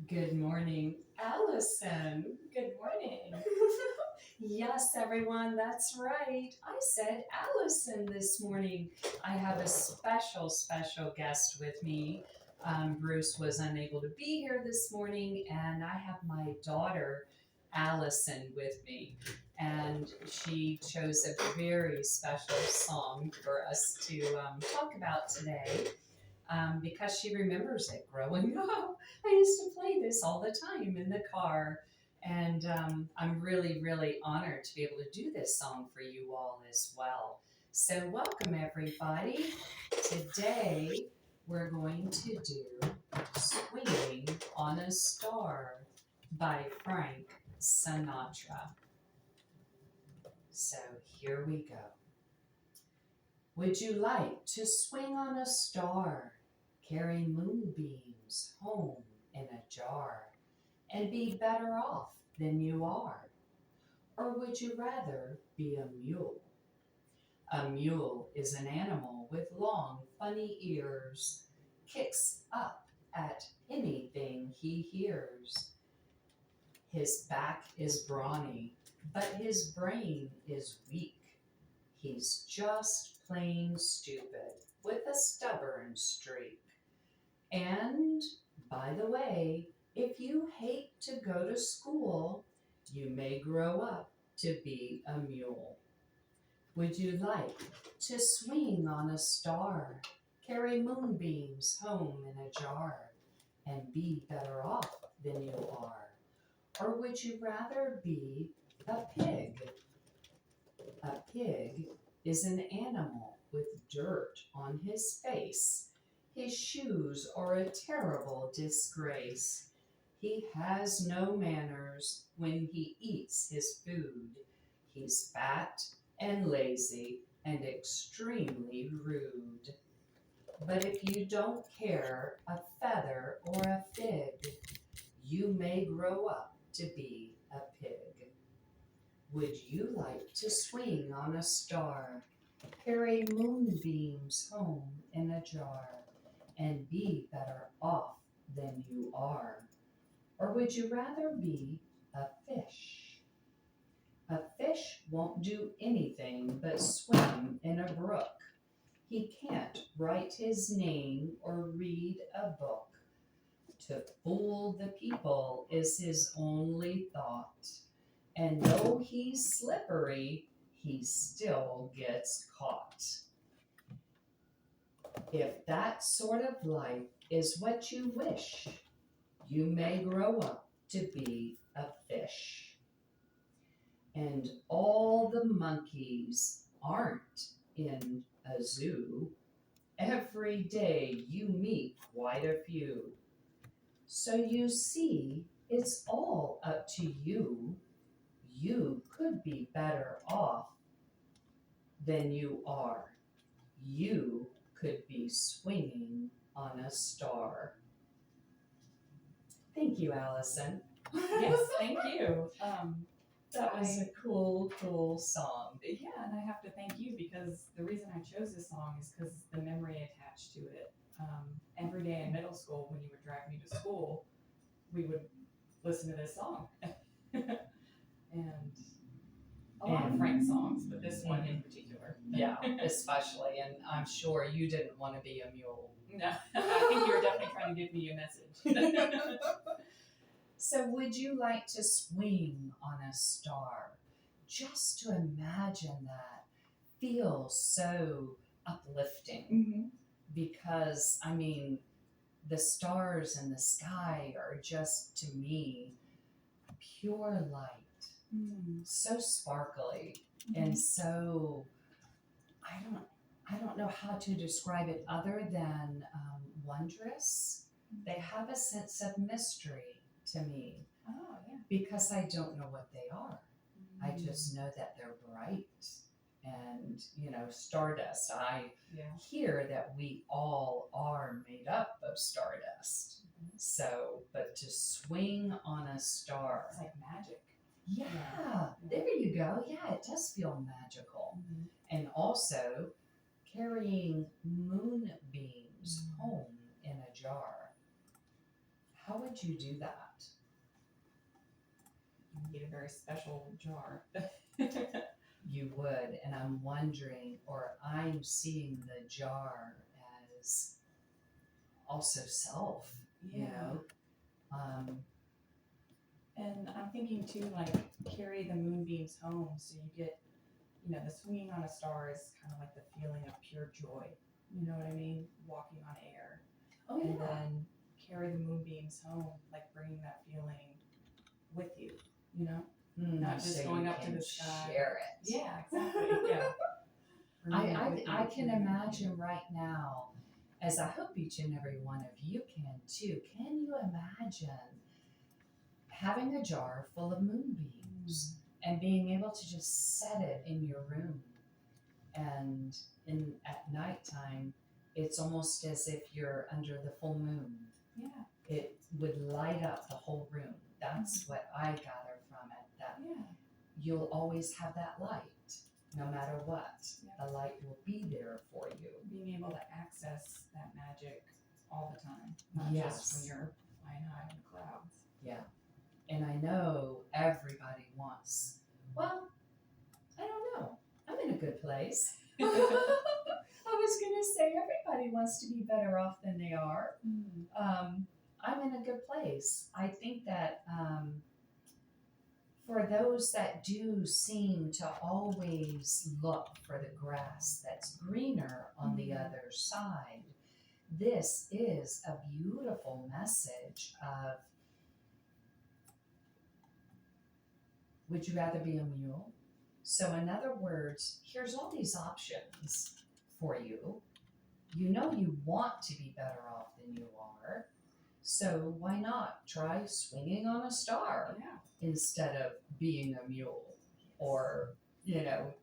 Good morning, Allison. Good morning. Yes, everyone, that's right. I said Allison this morning. I have a special guest with me. Bruce was unable to be here this morning, and I have my daughter, Allison, with me. And she chose a very special song for us to talk about today. Because she remembers it growing up. I used to play this all the time in the car. And I'm really honored to be able to do this song for you all as well. So, welcome everybody. Today, we're going to do Swinging on a Star by Frank Sinatra. So, here we go. Would you like to swing on a star, carry moonbeams home in a jar, and be better off than you are? Or would you rather be a mule? A mule is an animal with long, funny ears, kicks up at anything he hears. His back is brawny, but his brain is weak. He's just plain stupid with a stubborn streak. And, by the way, if you hate to go to school, you may grow up to be a mule. Would you like to swing on a star, carry moonbeams home in a jar, and be better off than you are? Or would you rather be a pig? A pig is an animal with dirt on his face. His shoes are a terrible disgrace. He has no manners when he eats his food. He's fat and lazy and extremely rude. But if you don't care a feather or a fig, you may grow up to be a pig. Would you like to swing on a star, carry moonbeams home in a jar, and be better off than you are? Or would you rather be a fish? A fish won't do anything but swim in a brook. He can't write his name or read a book. To fool the people is his only thought. And though he's slippery, he still gets caught. If that sort of life is what you wish, you may grow up to be a fish. And all the monkeys aren't in a zoo. Every day you meet quite a few. So you see, it's all up to you. You could be better off than you are. You could be swinging on a star. Thank you, Allison. Yes, thank you. That was a cool song. Yeah, and I have to thank you because the reason I chose this song is because the memory attached to it. Every day in middle school, when you would drive me to school, we would listen to this song. And a lot of Frank songs, but this one in particular. Yeah, especially, and I'm sure you didn't want to be a mule. No, I think you were definitely trying to give me a message. So would you like to swing on a star? Just to imagine that feels so uplifting. Mm-hmm. Because, I mean, the stars in the sky are just, to me, pure light. Mm-hmm. So sparkly. Mm-hmm. And so, I don't know how to describe it other than wondrous. They have a sense of mystery to me. Oh, yeah. Because I don't know what they are. Mm-hmm. I just know that they're bright and, stardust. I hear that we all are made up of stardust. Mm-hmm. So, but to swing on a star. It's like magic. Yeah, there you go. Yeah, it does feel magical. Mm-hmm. And also carrying moonbeams home in a jar. How would you do that? You need a very special jar. You would, and I'm wondering, or I'm seeing the jar as also self, you know? And I'm thinking too, like, carry the moonbeams home, so you get, the swinging on a star is kind of like the feeling of pure joy. You know what I mean? Walking on air. Oh, And yeah. then carry the moonbeams home, like bringing that feeling with you, not just so going you up to can the sky. share it. Yeah, exactly. Yeah. Bringing it with I you. can imagine right now, as I hope each and every one of you can too, can you imagine having a jar full of moonbeams and being able to just set it in your room, and at nighttime it's almost as if you're under the full moon. Yeah. It would light up the whole room. That's what I gather from it, that you'll always have that light no matter what. The light will be there for you. Being able to access that magic all the time, not just when you're flying high in the clouds. Yeah. And I know everybody wants, well, I don't know. I'm in a good place. I was going to say everybody wants to be better off than they are. I'm in a good place. I think that for those that do seem to always look for the grass that's greener on the other side, this is a beautiful message of, would you rather be a mule? So in other words, here's all these options for you. You know you want to be better off than you are. So why not try swinging on a star instead of being a mule, or,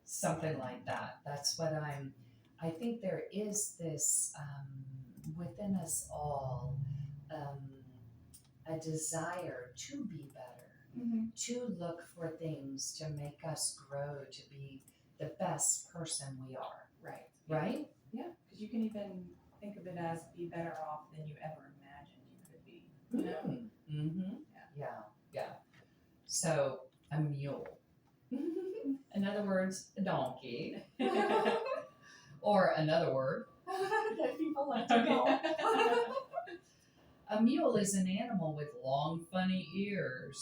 something like that. That's what I think there is this within us all, a desire to be better, to look for things to make us grow to be the best person we are. Right. Right? Yeah, because you can even think of it as be better off than you ever imagined you could be. Yeah. So a mule. In other words, a donkey. Or another word that people like to call. A mule is an animal with long, funny ears,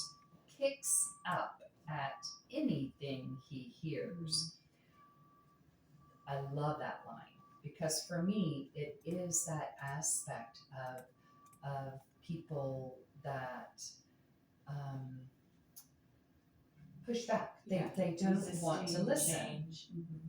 kicks up at anything he hears. I love that line, because for me, it is that aspect of people that push back. They don't want to listen.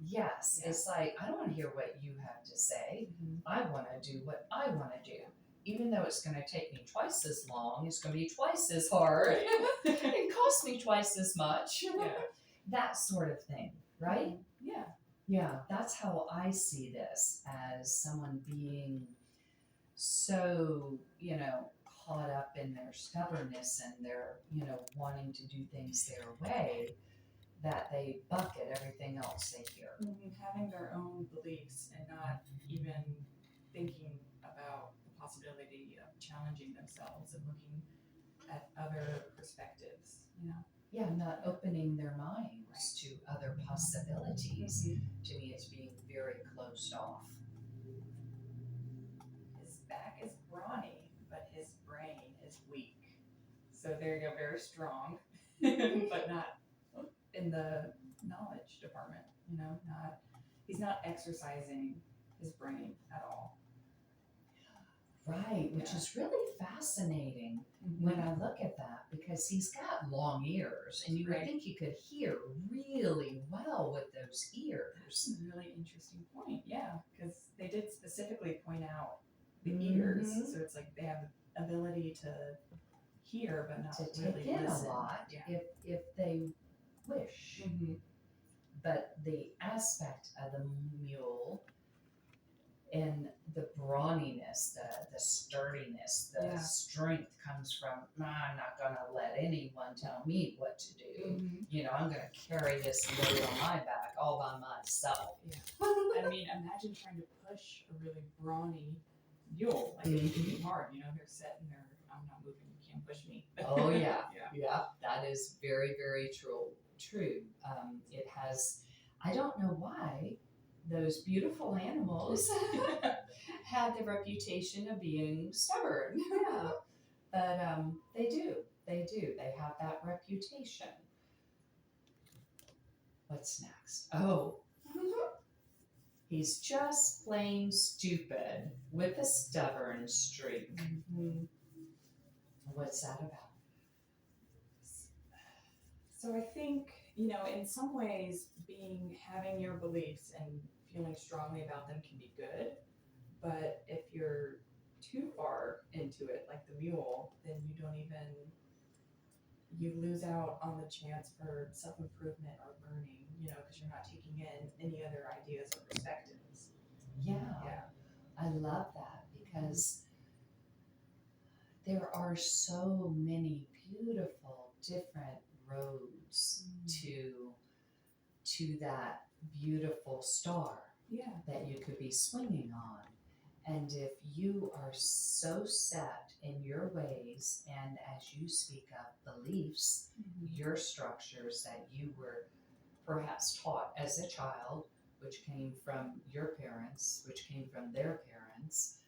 Yes, it's like, I don't want to hear what you have to say. I want to do what I want to do. Even though it's going to take me twice as long, it's going to be twice as hard. It costs me twice as much. That sort of thing, right? Yeah, that's how I see this, as someone being so, caught up in their stubbornness and their, wanting to do things their way, that they bucket everything else they hear. Having their own beliefs and not even thinking about the possibility of challenging themselves and looking at other perspectives, Yeah, not opening their minds to other possibilities. To me, it's being very closed off. His back is brawny, but his brain is weak. So there you go, very strong, but not in the knowledge department, he's not exercising his brain at all. Right, which is really fascinating when I look at that, because he's got long ears, and you would think he could hear really well with those ears. That's a really interesting point, because they did specifically point out the ears, so it's like they have the ability to hear, but not to really take in listen. a lot if they wish. But the aspect of the mule, and the brawniness, the sturdiness, the strength comes from, I'm not going to let anyone tell me what to do. I'm going to carry this load on my back all by myself. I mean, imagine trying to push a really brawny mule. Like, it can be hard, they're set in their I'm not moving. You can't push me. Oh yeah, Yeah. yeah, that is very, very true. True. It has. I don't know why those beautiful animals have the reputation of being stubborn. Yeah. But they do. They do. They have that reputation. What's next? Oh, he's just plain stupid with a stubborn streak. Mhm. What's that about? So I think, in some ways, having your beliefs and feeling strongly about them can be good. But if you're too far into it, like the mule, then you lose out on the chance for self-improvement or learning, because you're not taking in any other ideas or perspectives. Yeah, Yeah. I love that because there are so many beautiful different roads to that beautiful star Yeah. that you could be swinging on. And if you are so set in your ways and as you speak of beliefs, your structures that you were perhaps taught as a child, which came from your parents, which came from their parents,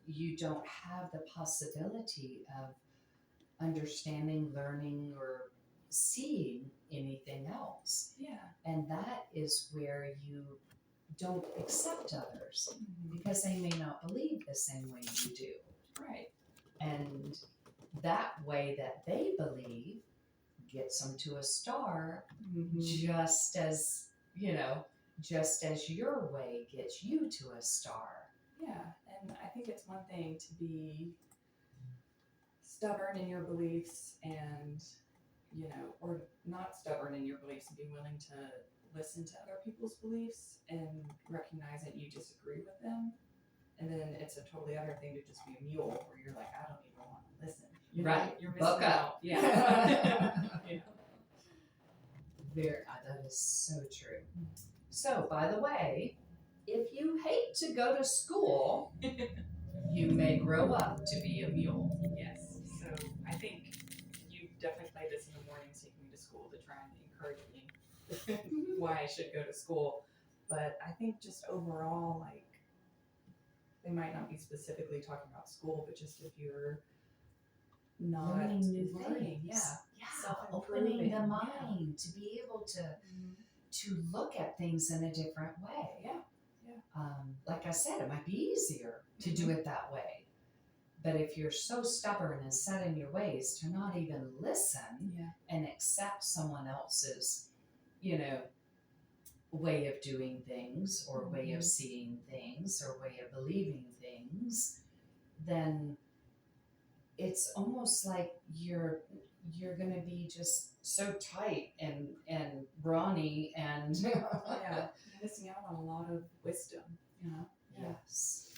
you don't have the possibility of understanding, learning, or seeing anything else. Yeah. And that is where you don't accept others Mhm. because they may not believe the same way you do. Right. And that way that they believe gets them to a star just as, just as your way gets you to a star. Yeah. And I think it's one thing to be stubborn in your beliefs and, or not stubborn in your beliefs and be willing to listen to other people's beliefs and recognize that you disagree with them. And then it's a totally other thing to just be a mule where you're like, I don't even want to listen. Right. You're Buck missing up. out. Yeah. That is so true. So, by the way, if you hate to go to school, you may grow up to be a mule. Yes. So I think you definitely play this in the mornings taking me to school to try and encourage me why I should go to school. But I think just overall, like, they might not be specifically talking about school, but just if you're not Learning new learning, things. yeah, Opening the self-improving, mind to be able to look at things in a different way. Yeah. Like I said, it might be easier to do it that way. But if you're so stubborn and set in your ways to not even listen and accept someone else's, way of doing things or way of seeing things or way of believing things, then it's almost like you're going to be just so tight and brawny and yeah, missing out on a lot of wisdom. Yes.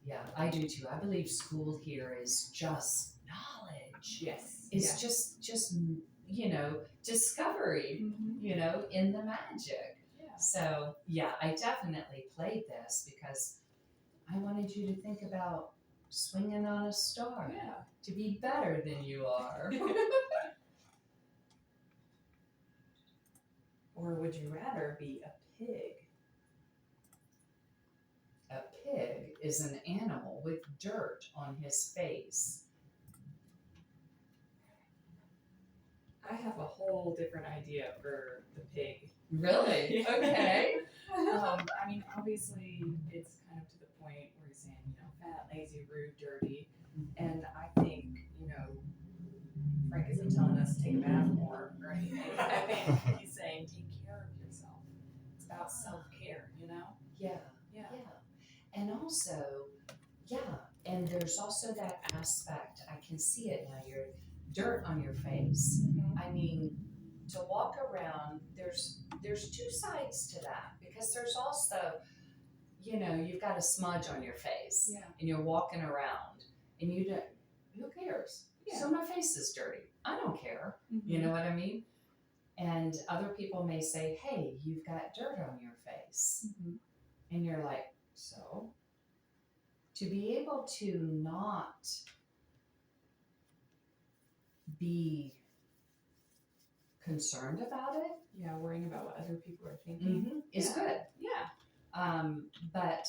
Yeah, I do too. I believe school here is just knowledge. Yes. It's just discovery, in the magic. Yeah. So, yeah, I definitely played this because I wanted you to think about swinging on a star to be better than you are. Or would you rather be a pig? A pig is an animal with dirt on his face. I have a whole different idea for the pig. Really? Okay. I mean, obviously, it's kind of to the point where he's saying, fat, lazy, rude, dirty. And I think, Frank isn't telling us to take a bath more or anything. I think he's saying take care of yourself. It's about self-care, Yeah. And also, and there's also that aspect, I can see it now, your dirt on your face. I mean, to walk around, there's two sides to that because there's also, you've got a smudge on your face and you're walking around and who cares? Yeah. So my face is dirty. I don't care. You know what I mean? And other people may say, hey, you've got dirt on your face. And you're like, so? To be able to not be concerned about it Yeah, worrying about what other people are thinking is good. Yeah. But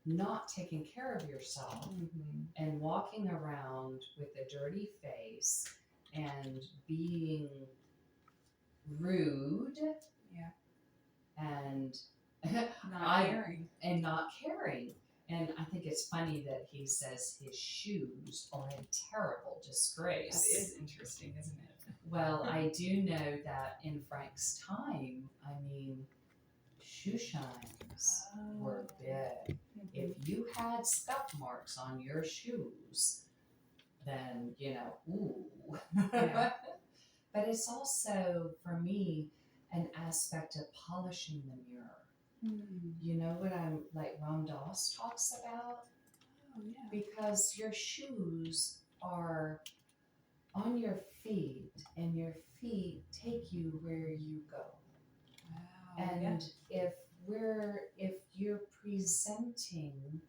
not taking care of yourself and walking around with a dirty face and being rude and not caring. And I think it's funny that he says his shoes are a terrible disgrace. That is interesting, isn't it? Well, I do know that in Frank's time, I mean, shoe shines were big. If you had scuff marks on your shoes, then, you know, ooh. Yeah. But it's also, for me, an aspect of polishing the mirror. You know what I'm like Ram Dass talks about? Oh, yeah. Because your shoes are on your feet, and your feet take you where you go. Wow. And if you're presenting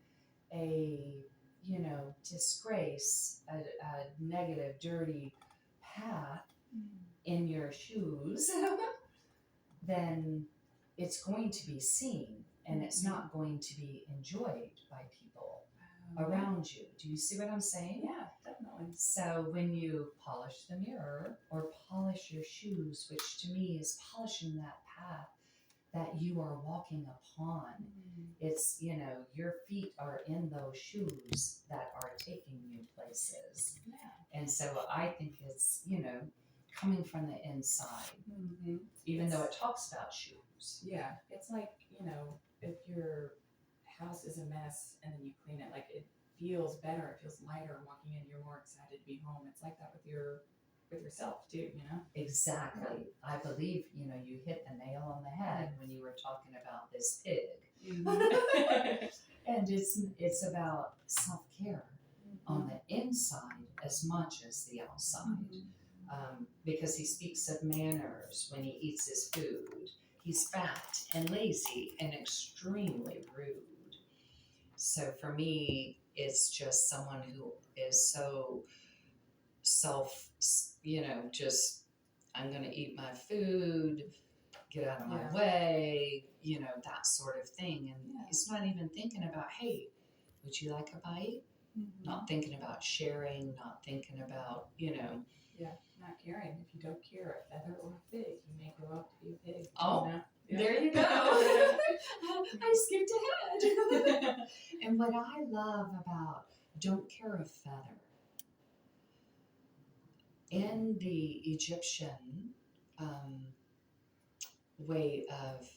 a, you know, disgrace, a negative, dirty path in your shoes, then it's going to be seen, and it's not going to be enjoyed by people around you. Do you see what I'm saying? Yeah, definitely. So when you polish the mirror or polish your shoes, which to me is polishing that path that you are walking upon, it's, you know, your feet are in those shoes that are taking you places. Yeah. And so I think it's, you know, coming from the inside, even though it talks about shoes. Yeah, it's like, you know, if your house is a mess and then you clean it, like it feels better, it feels lighter walking in, you're more excited to be home. It's like that with yourself too, you know? Exactly. I believe, you know, you hit the nail on the head when you were talking about this pig. And it's about self-care on the inside as much as the outside. Because he speaks of manners when he eats his food. He's fat and lazy and extremely rude. So for me, it's just someone who is so you know, just, I'm going to eat my food, get out of my way, you know, that sort of thing. And he's not even thinking about, hey, would you like a bite? Not thinking about sharing, not thinking about, you know. Yeah, not caring. If you don't care a feather or a fig, you may grow up to be a pig. Oh, you know? There you go. I skipped ahead. And what I love about don't care a feather, in the Egyptian way of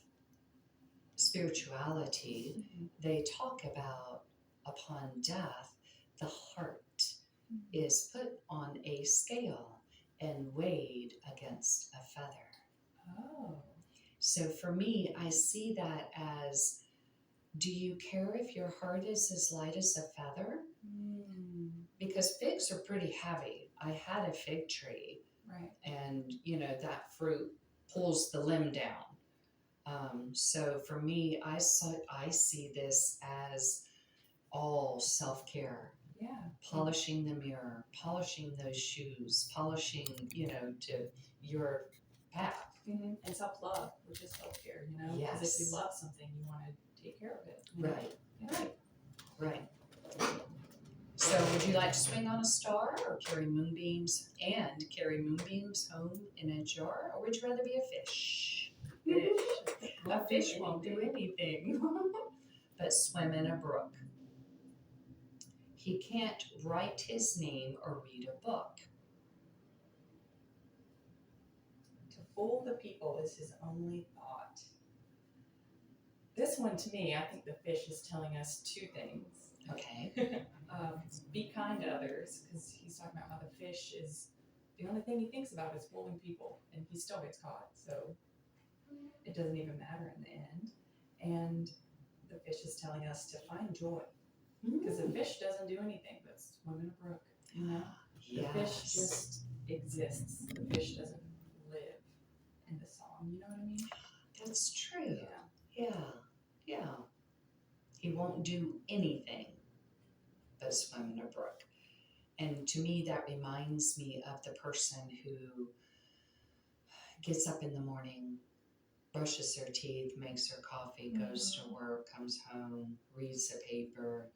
spirituality, they talk about upon death, the heart is put on a scale and weighed against a feather. Oh. So for me, I see that as, do you care if your heart is as light as a feather? Because figs are pretty heavy. I had a fig tree. Right. And, you know, that fruit pulls the limb down. So for me, I see this as all self-care. Yeah. Polishing the mirror, polishing those shoes, polishing, you know, to your path. And self-love, which is self-care, you know? Yes. Because if you love something, you want to take care of it. Right. Yeah. Right. So would you like to swing on a star or carry moonbeams home in a jar, or would you rather be a fish? A fish won't do anything but swim in a brook. He can't write his name or read a book. To fool the people is his only thought. This one, to me, I think the fish is telling us two things. Okay. Be kind to others, because he's talking about how the fish is, the only thing he thinks about is fooling people, and he still gets caught, so it doesn't even matter in the end. And the fish is telling us to find joy, because the fish doesn't do anything but swim in a brook, you know? Yes. The fish just exists. The fish doesn't live in the song, you know what I mean? That's true. Yeah. He won't do anything but swim in a brook. And to me, that reminds me of the person who gets up in the morning, brushes her teeth, makes her coffee, goes to work, comes home, reads the paper,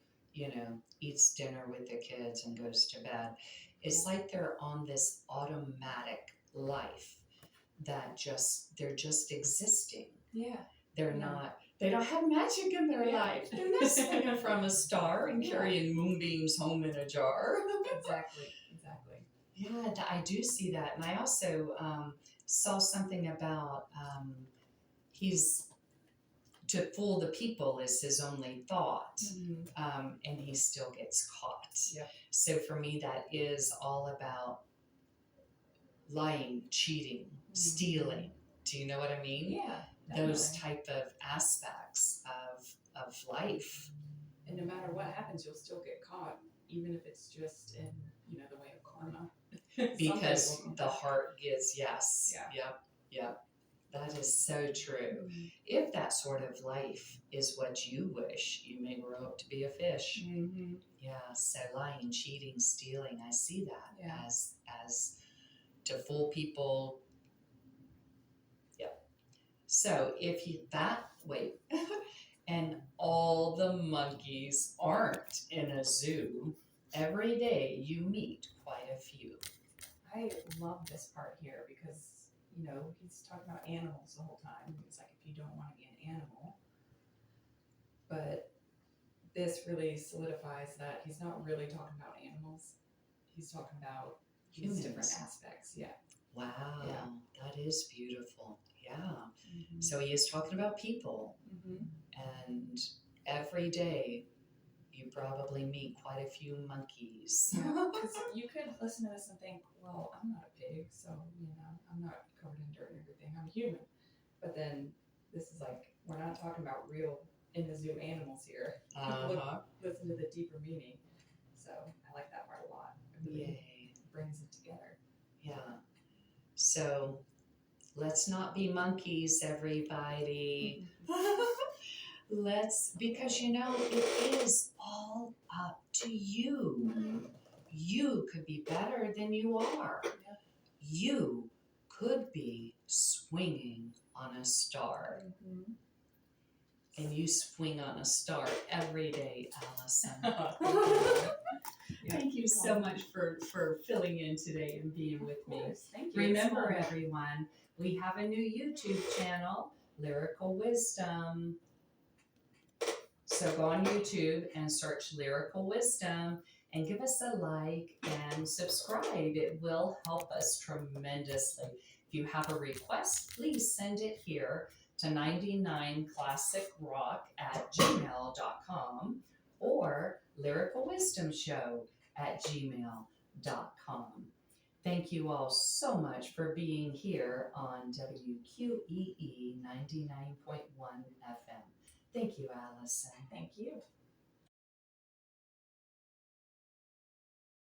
eats dinner with the kids and goes to bed. It's like they're on this automatic life that they're just existing. Yeah. They don't have magic in their life. They're not swinging from a star and carrying moonbeams home in a jar. Exactly. Yeah, I do see that. And I also saw something about he's to fool the people is his only thought, and he still gets caught. Yeah. So for me, that is all about lying, cheating, stealing. Do you know what I mean? Yeah, definitely. Those type of aspects of life. And no matter what happens, you'll still get caught, even if it's just in the way of karma. Because the heart gives yes. Yeah. Yep. That is so true. If that sort of life is what you wish, you may grow up to be a fish. Yeah, so lying, cheating, stealing, I see that as to fool people. Yep. So if you and all the monkeys aren't in a zoo, every day you meet quite a few. I love this part here because he's talking about animals the whole time. It's like, if you don't want to be an animal. But this really solidifies that he's not really talking about animals. He's talking about these different aspects. Yeah. Wow. Yeah. That is beautiful. Yeah. So he is talking about people. And every day you probably meet quite a few monkeys. Because you could listen to this and think, well, I'm not a pig, so I'm not covered in dirt and everything. I'm human. But then this is like, we're not talking about real in the zoo animals here. Listen to the deeper meaning. So I like that part a lot. It really brings it together. Yeah. So let's not be monkeys, everybody. Because it is all up to you. You could be better than you are. You could be swinging on a star. And you swing on a star every day, Allison. Thank you so much for filling in today and being with me. Thank you. Remember, everyone, we have a new YouTube channel, Lyrical Wisdom. So go on YouTube and search Lyrical Wisdom and give us a like and subscribe. It will help us tremendously. If you have a request, please send it here to 99classicrock@gmail.com or lyricalwisdomshow@gmail.com. Thank you all so much for being here on WQEE 99.1 FM. Thank you, Allison. Thank you.